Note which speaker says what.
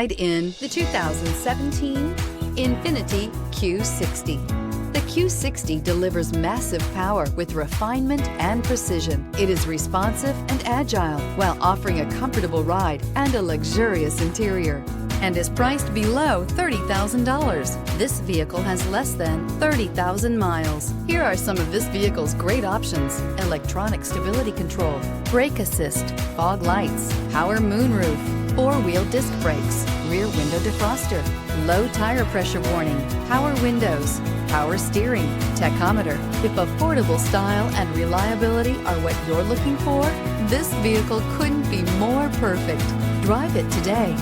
Speaker 1: In the 2017 Infiniti Q60. The Q60 delivers massive power with refinement and precision. It is responsive and agile while offering a comfortable ride and a luxurious interior, and is priced below $30,000. This vehicle has less than 30,000 miles. Here are some of this vehicle's great options: electronic stability control, brake assist, fog lights, power moonroof, four-wheel disc brakes, rear window defroster, low tire pressure warning, power windows, power steering, tachometer. If affordable style and reliability are what you're looking for, this vehicle couldn't be more perfect. Drive it today.